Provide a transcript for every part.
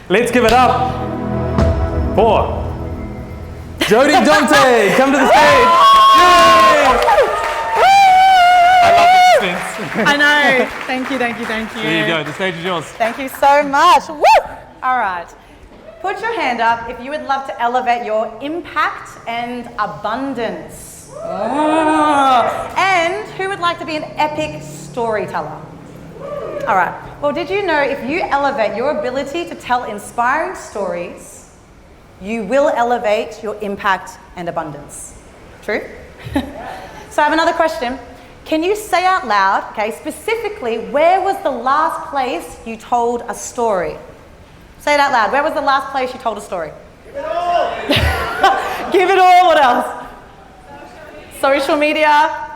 Let's give it up for Jody and Dontje. Come to the stage. Yay! I love the suspense. I know. Thank you. There you go. The stage is yours. Thank you so much. Woo! All right. Put your hand up if you would love to elevate your impact and abundance. Oh. And who would like to be an epic storyteller? All right. Well, did you know if you elevate your ability to tell inspiring stories, you will elevate your impact and abundance? True? So I have another question. Can you say out loud, okay, specifically, where was the last place you told a story? Say it out loud. Where was the last place you told a story? Give it all. Give it all. What else? Social media.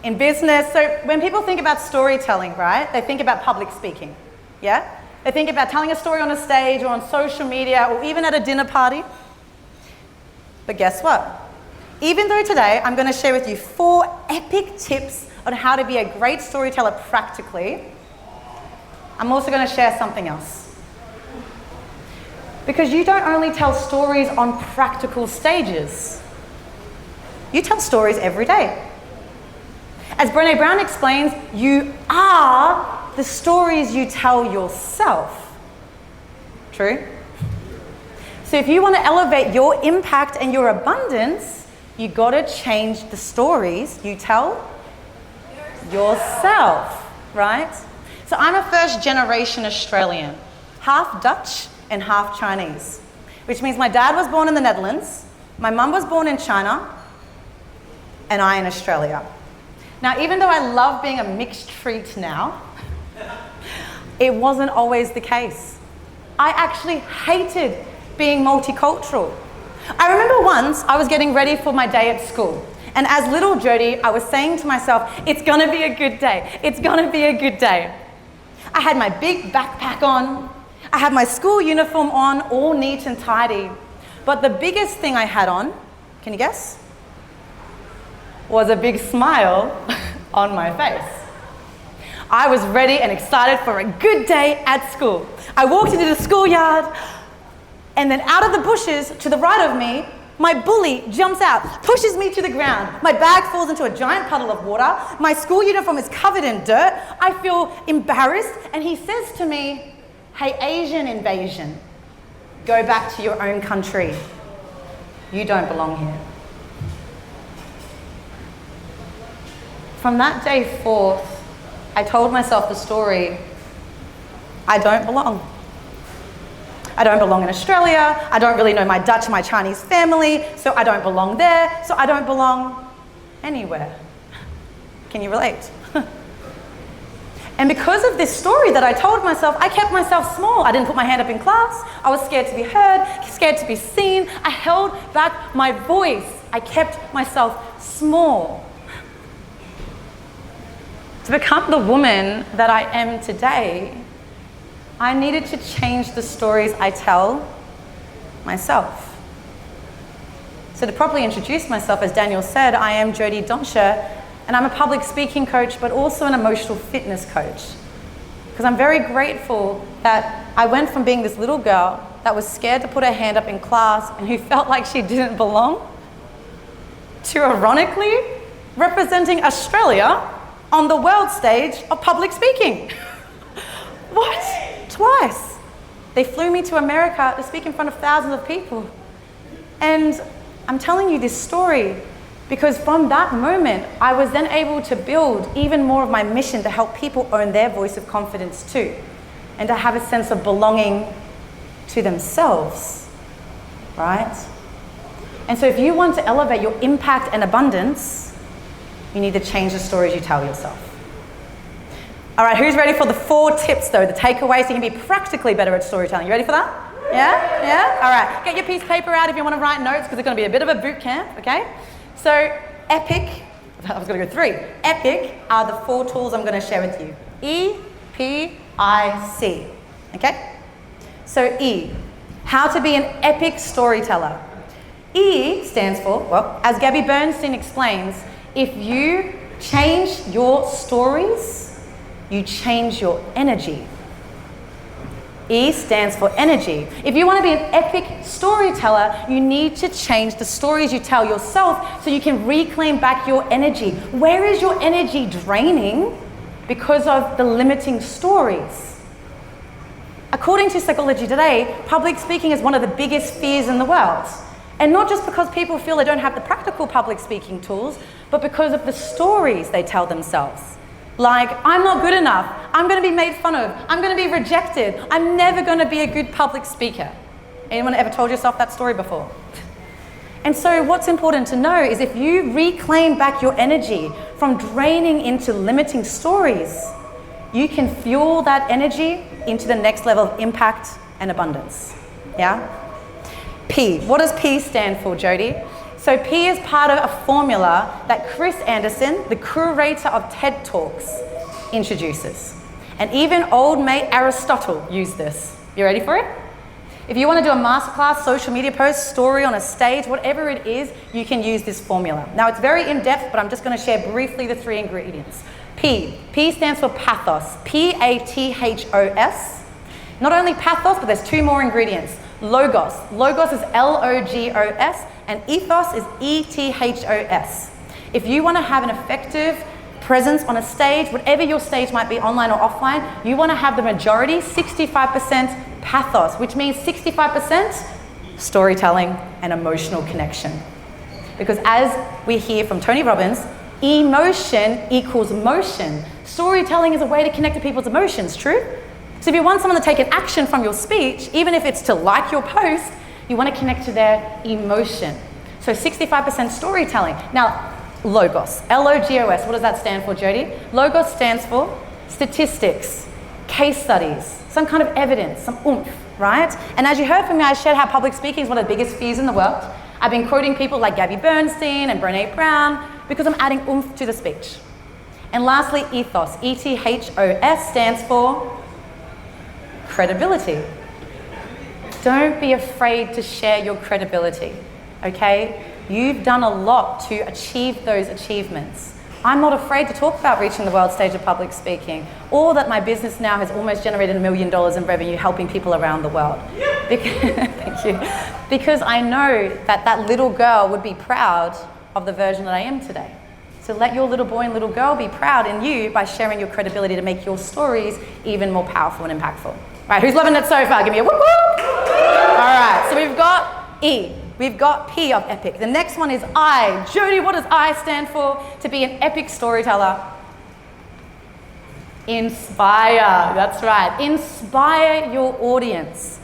In business. So when people think about storytelling, right, they think about public speaking. Yeah? They think about telling a story on a stage or on social media or even at a dinner party. But guess what? Even though today I'm going to share with you 4 epic tips on how to be a great storyteller practically, I'm also going to share something else. Because you don't only tell stories on practical stages. You tell stories every day. As Brené Brown explains, you are the stories you tell yourself. True? So if you want to elevate your impact and your abundance, you got to change the stories you tell yourself, right? So I'm a first-generation Australian, half Dutch and half Chinese, which means my dad was born in the Netherlands, my mum was born in China, and I in Australia. Now, even though I love being a mixed treat now, it wasn't always the case. I actually hated being multicultural. I remember once I was getting ready for my day at school, and as little Jody, I was saying to myself, it's gonna be a good day. It's gonna be a good day. I had my big backpack on. I had my school uniform on, all neat and tidy. But the biggest thing I had on, can you guess? Was a big smile on my face. I was ready and excited for a good day at school. I walked into the schoolyard, and then out of the bushes to the right of me, my bully jumps out, pushes me to the ground. My bag falls into a giant puddle of water. My school uniform is covered in dirt. I feel embarrassed, and he says to me, "Hey, Asian invasion, go back to your own country. You don't belong here." From that day forth, I told myself the story, I don't belong. I don't belong in Australia. I don't really know my Dutch, my Chinese family, so I don't belong there, so I don't belong anywhere. Can you relate? And because of this story that I told myself, I kept myself small. I didn't put my hand up in class. I was scared to be heard, scared to be seen. I held back my voice. I kept myself small. To become the woman that I am today, I needed to change the stories I tell myself. So to properly introduce myself, as Daniel said, I am Jody Dontje, and I'm a public speaking coach, but also an emotional fitness coach. Because I'm very grateful that I went from being this little girl that was scared to put her hand up in class and who felt like she didn't belong, to ironically representing Australia on the world stage of public speaking. What? Twice. They flew me to America to speak in front of thousands of people. And I'm telling you this story because from that moment, I was then able to build even more of my mission to help people own their voice of confidence too, and to have a sense of belonging to themselves, right? And so if you want to elevate your impact and abundance, you need to change the stories you tell yourself. All right, who's ready for the 4 tips though, the takeaways so you can be practically better at storytelling? You ready for that? Yeah? Yeah? All right, get your piece of paper out if you want to write notes because it's going to be a bit of a boot camp, okay? So epic, I was going to go 3. Epic are the 4 tools I'm going to share with you. E-P-I-C, okay? So E, how to be an epic storyteller. E stands for, well, as Gabby Bernstein explains, if you change your stories, you change your energy. E stands for energy. If you want to be an epic storyteller, you need to change the stories you tell yourself so you can reclaim back your energy. Where is your energy draining because of the limiting stories? According to Psychology Today, public speaking is one of the biggest fears in the world. And not just because people feel they don't have the practical public speaking tools, but because of the stories they tell themselves. Like, I'm not good enough, I'm going to be made fun of, I'm going to be rejected, I'm never going to be a good public speaker. Anyone ever told yourself that story before? And so what's important to know is if you reclaim back your energy from draining into limiting stories, you can fuel that energy into the next level of impact and abundance. Yeah? P. What does P stand for, Jody? So P is part of a formula that Chris Anderson, the curator of TED Talks, introduces. And even old mate Aristotle used this. You ready for it? If you want to do a masterclass, social media post, story on a stage, whatever it is, you can use this formula. Now it's very in-depth, but I'm just going to share briefly the 3 ingredients. P. P stands for pathos. P-A-T-H-O-S. Not only pathos, but there's 2 more ingredients. Logos. Logos is L-O-G-O-S, and ethos is E-T-H-O-S. If you want to have an effective presence on a stage, whatever your stage might be, online or offline, you want to have the majority, 65% pathos, which means 65% storytelling and emotional connection. Because as we hear from Tony Robbins, emotion equals motion. Storytelling is a way to connect to people's emotions, true? So if you want someone to take an action from your speech, even if it's to like your post, you want to connect to their emotion. So 65% storytelling. Now, Logos, L-O-G-O-S, what does that stand for, Jody? Logos stands for statistics, case studies, some kind of evidence, some oomph, right? And as you heard from me, I shared how public speaking is one of the biggest fears in the world. I've been quoting people like Gabby Bernstein and Brené Brown because I'm adding oomph to the speech. And lastly, ethos, E-T-H-O-S stands for credibility. Don't be afraid to share your credibility, okay? You've done a lot to achieve those achievements. I'm not afraid to talk about reaching the world stage of public speaking, or that my business now has almost generated $1 million in revenue helping people around the world. Thank you. Because I know that that little girl would be proud of the version that I am today. So let your little boy and little girl be proud in you by sharing your credibility to make your stories even more powerful and impactful. All right, who's loving it so far? Give me a whoop whoop. All right, so we've got E. We've got P of epic. The next one is I. Jody, what does I stand for? To be an epic storyteller. Inspire, that's right. Inspire your audience.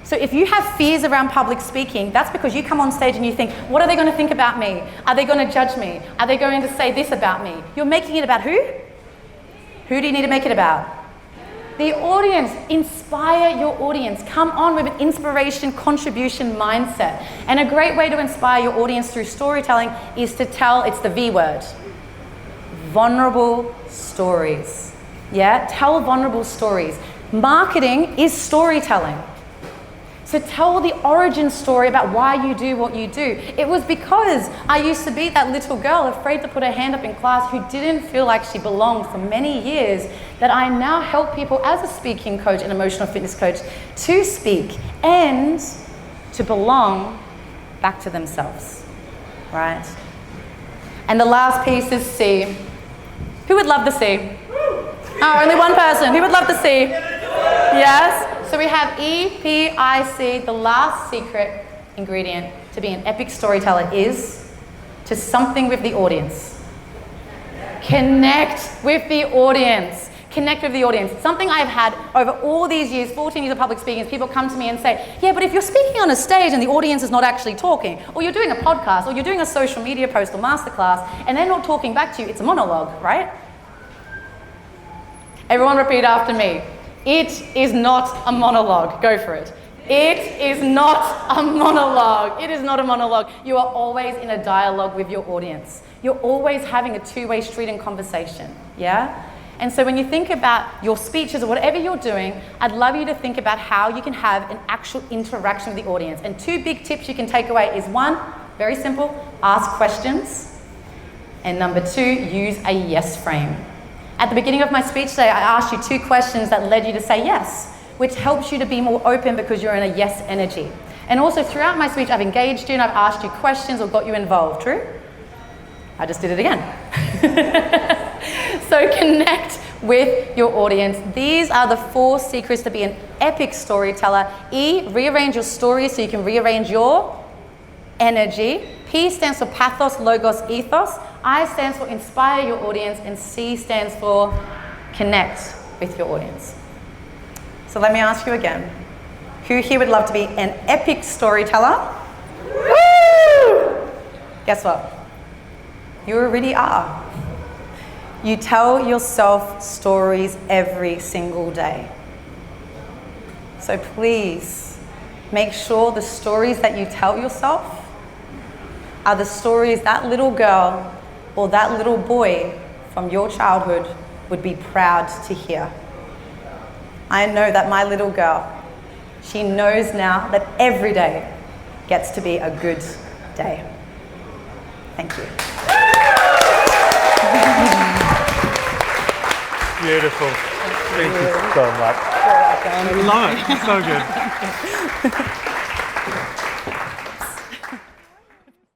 So if you have fears around public speaking, that's because you come on stage and you think, what are they going to think about me? Are they going to judge me? Are they going to say this about me? You're making it about who? Who do you need to make it about? The audience. Inspire your audience. Come on with an inspiration, contribution mindset. And a great way to inspire your audience through storytelling is to tell, it's the V word, vulnerable stories. Yeah, tell vulnerable stories. Marketing is storytelling. So tell the origin story about why you do what you do. It was because I used to be that little girl afraid to put her hand up in class who didn't feel like she belonged for many years that I now help people as a speaking coach and emotional fitness coach to speak and to belong back to themselves, right? And the last piece is C. Who would love the C? Oh, only one person. Who would love the C? Yes? So we have E-P-I-C. The last secret ingredient to be an epic storyteller is to something with the audience. Connect with the audience. Connect with the audience. Something I've had over all these years, 14 years of public speaking, is people come to me and say, yeah, but if you're speaking on a stage and the audience is not actually talking, or you're doing a podcast, or you're doing a social media post or masterclass, and they're not talking back to you, it's a monologue, right? Everyone repeat after me. It is not a monologue. Go for it. It is not a monologue. It is not a monologue. You are always in a dialogue with your audience. You're always having a two-way street in conversation, yeah? And so when you think about your speeches or whatever you're doing, I'd love you to think about how you can have an actual interaction with the audience. And 2 big tips you can take away is 1, very simple, ask questions. And number 2, use a yes frame. At the beginning of my speech today, I asked you 2 questions that led you to say yes. which helps you to be more open because you're in a yes energy. And also throughout my speech, I've engaged you and I've asked you questions or got you involved, true? I just did it again. So connect with your audience. These are the 4 secrets to be an epic storyteller. E, rearrange your story so you can rearrange your energy. P stands for pathos, logos, ethos. I stands for inspire your audience. And C stands for connect with your audience. So let me ask you again. Who here would love to be an epic storyteller? Woo! Guess what? You already are. You tell yourself stories every single day. So please make sure the stories that you tell yourself are the stories that little girl or that little boy from your childhood would be proud to hear. I know that my little girl, she knows now that every day gets to be a good day. Thank you. Beautiful. Thank you so much. I love it. So good.